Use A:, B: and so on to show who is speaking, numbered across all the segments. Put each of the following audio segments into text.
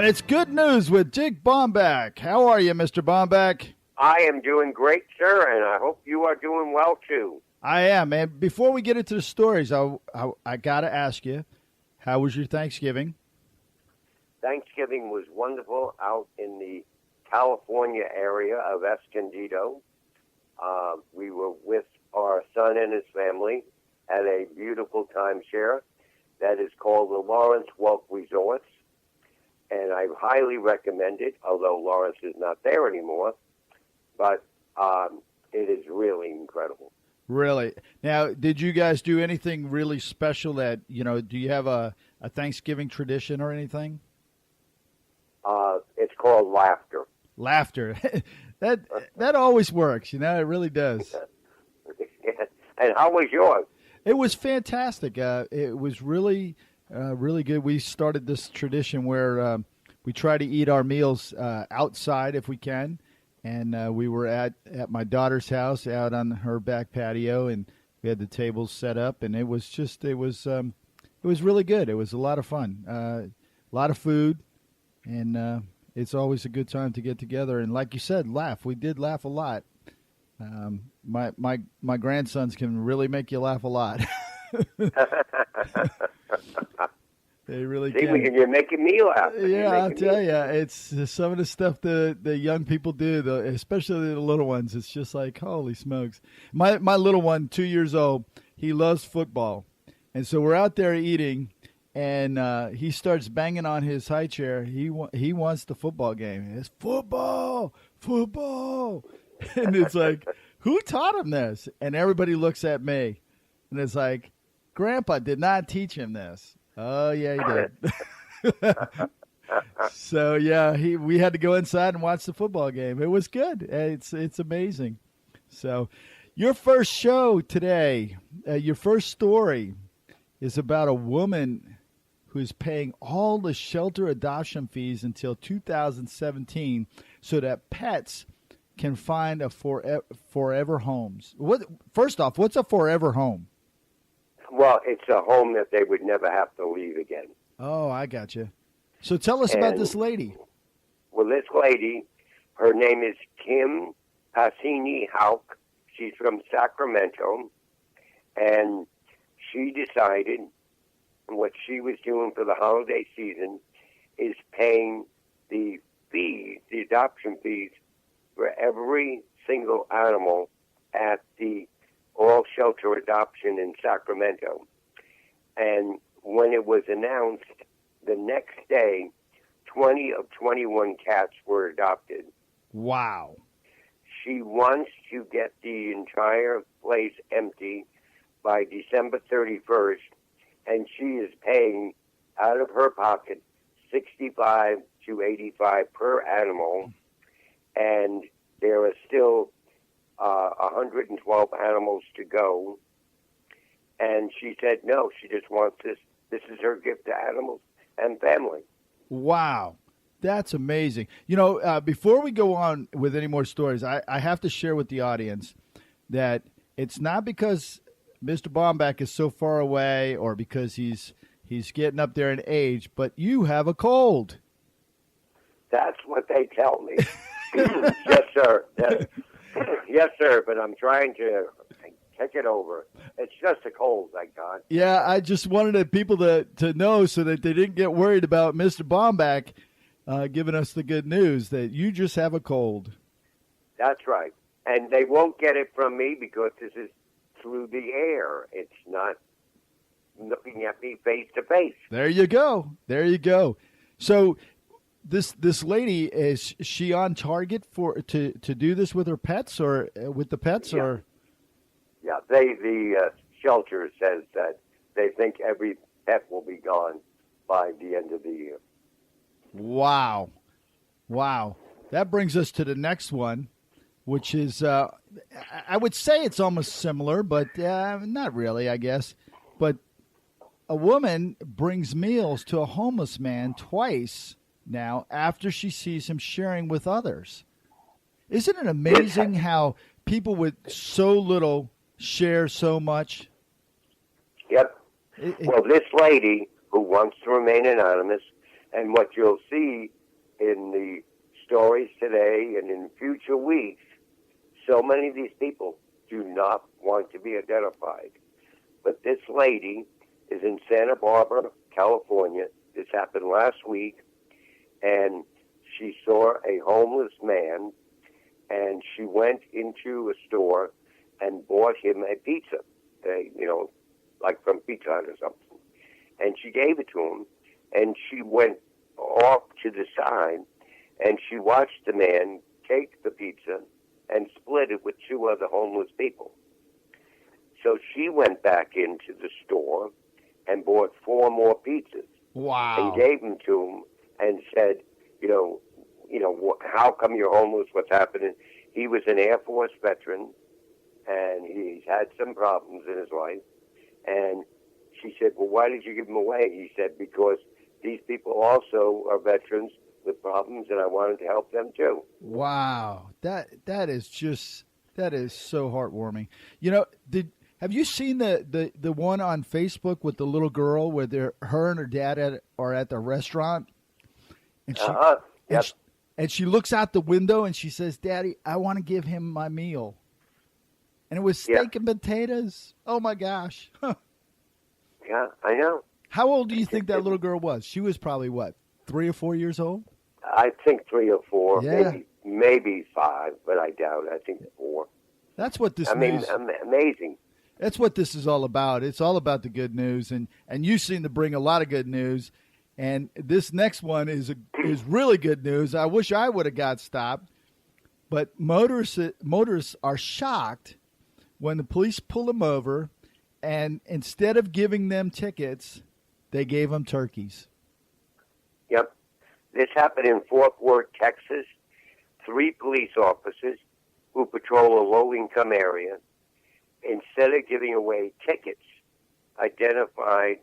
A: And it's good news with Dick Baumbach. How are you, Mr. Baumbach?
B: I am doing great, sir, and I hope you are doing well, too.
A: I am, and before we get into the stories, I got to ask you, how was your Thanksgiving?
B: Thanksgiving was wonderful out in the California area of Escondido. We were with our son and his family at a beautiful timeshare that is called the Lawrence Welk Resorts. And I highly recommend it, although Lawrence is not there anymore. But it is really incredible.
A: Really? Now, did you guys do anything really special that, do you have a Thanksgiving tradition or anything?
B: It's called laughter.
A: Laughter. That always works, it really does.
B: And how was yours?
A: It was fantastic. It was really, really good. We started this tradition where we try to eat our meals outside if we can. And we were at my daughter's house out on her back patio, and we had the tables set up, and it was really good. It was a lot of fun, a lot of food, and it's always a good time to get together. And like you said, laugh. We did laugh a lot. My grandsons can really make you laugh a lot. They really can.
B: You're making me laugh.
A: Yeah, I'll tell you, it's some of the stuff the young people do, especially the little ones. It's just like, holy smokes. My little one, 2 years old, he loves football. And so we're out there eating, and he starts banging on his high chair. He wants the football game. It's football. And it's like, who taught him this? And everybody looks at me, and it's like, Grandpa did not teach him this. Oh, yeah, he did. So, yeah, we had to go inside and watch the football game. It was good. It's amazing. So your first show today, your first story is about a woman who's paying all the shelter adoption fees until 2017 so that pets can find a forever homes. First off, what's a forever home?
B: Well, it's a home that they would never have to leave again.
A: Oh, I got you. So tell us about this lady.
B: Well, this lady, her name is Kim Passini Hauk. She's from Sacramento, and she decided what she was doing for the holiday season is paying the fees, the adoption fees, for every single animal at the all shelter adoption in Sacramento. And when it was announced, the next day, 20 of 21 cats were adopted.
A: Wow.
B: She wants to get the entire place empty by December 31st, and she is paying out of her pocket $65 to $85 per animal, and there are still 112 animals to go. And she said no, she just wants this. This is her gift to animals and family.
A: Wow. That's amazing. Before we go on with any more stories, I have to share with the audience that it's not because Mr. Baumbach is so far away or because he's getting up there in age, but you have a cold.
B: That's what they tell me. Yes, sir. Yes, sir, but I'm trying to take it over. It's just a cold, thank God.
A: Yeah, I just wanted the people to know so that they didn't get worried about Mr. Baumbach giving us the good news that you just have a cold.
B: That's right. And they won't get it from me because this is through the air. It's not looking at me face to face.
A: There you go. So this lady, is she on target to do this with her pets or with the pets?
B: Yeah.
A: Or
B: yeah, the shelter says that they think every pet will be gone by the end of the year.
A: Wow. That brings us to the next one, which is I would say it's almost similar, but not really, I guess. But a woman brings meals to a homeless man twice now after she sees him sharing with others. Isn't it amazing how people with so little share so much?
B: Yep. Well, this lady, who wants to remain anonymous, And what you'll see in the stories today and in future weeks, so many of these people do not want to be identified. But this lady is in Santa Barbara, California. This happened last week. And she saw a homeless man, and she went into a store and bought him a pizza, like from Pizza Hut or something. And she gave it to him, and she went off to the side, and she watched the man take the pizza and split it with two other homeless people. So she went back into the store and bought 4 more pizzas.
A: Wow.
B: And gave them to him and said, how come you're homeless? What's happening? He was an Air Force veteran, and he's had some problems in his life. And she said, well, why did you give him away? He said, because these people also are veterans with problems, and I wanted to help them too.
A: Wow. That is so heartwarming. Have you seen the one on Facebook with the little girl where her and her dad are at the restaurant? And she,
B: yep.
A: and she looks out the window and she says, Daddy, I want to give him my meal. And it was steak and potatoes. Oh, my gosh.
B: Yeah, I know.
A: How old do you think that little girl was? She was probably, 3 or 4 years old?
B: I think 3 or 4,
A: yeah.
B: maybe 5, but I doubt it. I think 4.
A: That's what this
B: news... amazing.
A: That's what this is all about. It's all about the good news, and you seem to bring a lot of good news. And this next one is really good news. I wish I would have got stopped, but motorists are shocked when the police pull them over, and instead of giving them tickets, they gave them turkeys.
B: Yep. This happened in Fort Worth, Texas. 3 police officers who patrol a low-income area, instead of giving away tickets, identified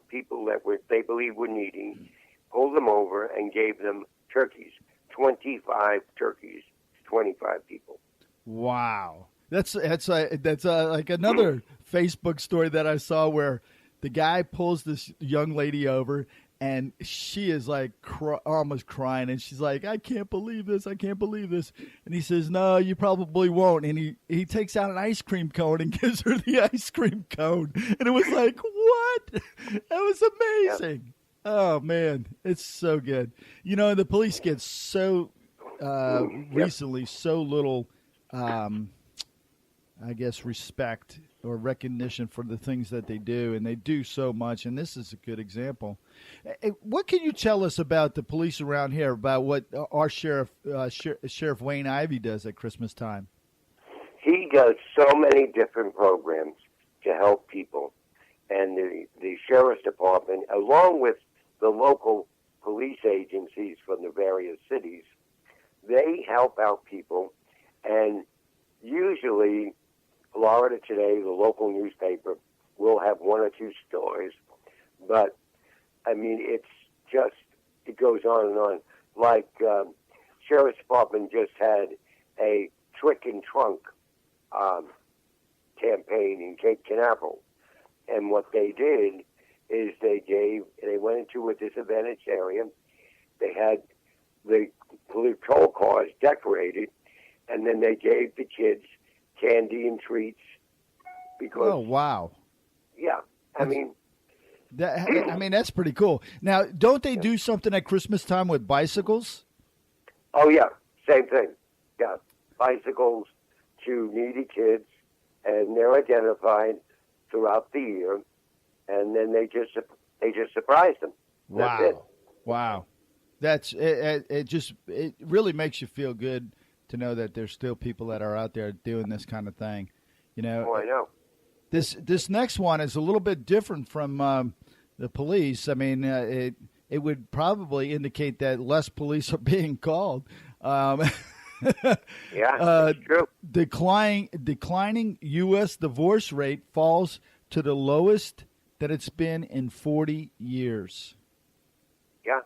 B: people that they believe were needy, pulled them over, and gave them turkeys. 25 turkeys, 25 people.
A: Wow. That's like another Facebook story that I saw where the guy pulls this young lady over, and she is like almost crying, and she's like, I can't believe this. And he says, no, you probably won't. And he takes out an ice cream cone and gives her the ice cream cone. And it was like, what? That was amazing. Yep. Oh, man, it's so good. The police get so recently so little, I guess, respect or recognition for the things that they do, and they do so much, and this is a good example. What can you tell us about the police around here, about what our Sheriff Wayne Ivey does at Christmas time?
B: He does so many different programs to help people, and the Sheriff's Department, along with the local police agencies from the various cities, they help out people, and usually Florida Today, the local newspaper, will have 1 or 2 stories, but it goes on and on. Like Sheriff's Department just had a trick and trunk campaign in Cape Canaveral, and what they did is they went into a disadvantaged area. They had the patrol cars decorated, and then they gave the kids candy and treats. Because,
A: oh, wow.
B: Yeah,
A: that's pretty cool. Now, don't they do something at Christmas time with bicycles?
B: Oh, yeah, same thing. Yeah, bicycles to needy kids, and they're identified throughout the year, and then they just surprise them.
A: Wow.
B: That's it.
A: Wow. It really makes you feel good to know that there's still people that are out there doing this kind of thing.
B: Oh, I know.
A: This next one is a little bit different from the police. It would probably indicate that less police are being called.
B: Yeah, that's true.
A: Declining U.S. divorce rate falls to the lowest that it's been in 40 years.
B: Yeah.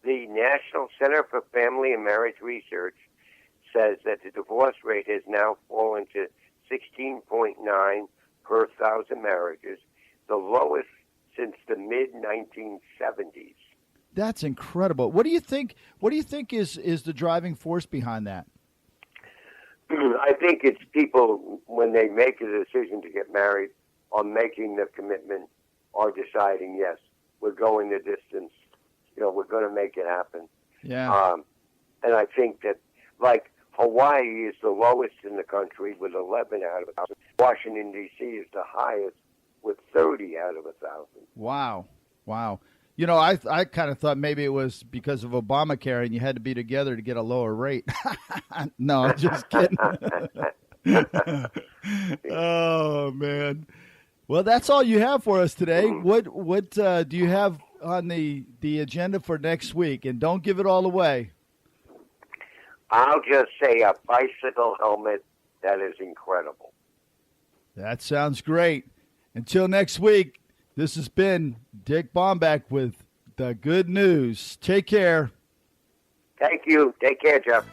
B: The National Center for Family and Marriage Research says that the divorce rate has now fallen to 16.9 per 1,000 marriages, the lowest since the mid-1970s.
A: That's incredible. What do you think? What do you think is the driving force behind that?
B: I think it's people when they make a decision to get married, or making the commitment, or deciding, yes, we're going the distance. We're going to make it happen.
A: Yeah.
B: And I think that, like, Hawaii is the lowest in the country with 11 out of 1,000. Washington, D.C. is the highest with 30 out of 1,000.
A: Wow. I kind of thought maybe it was because of Obamacare and you had to be together to get a lower rate. No, I'm just kidding. Oh, man. Well, that's all you have for us today. What do you have on the agenda for next week? And don't give it all away.
B: I'll just say a bicycle helmet that is incredible.
A: That sounds great. Until next week, this has been Dick Baumbach with the good news. Take care.
B: Thank you. Take care, Jeff.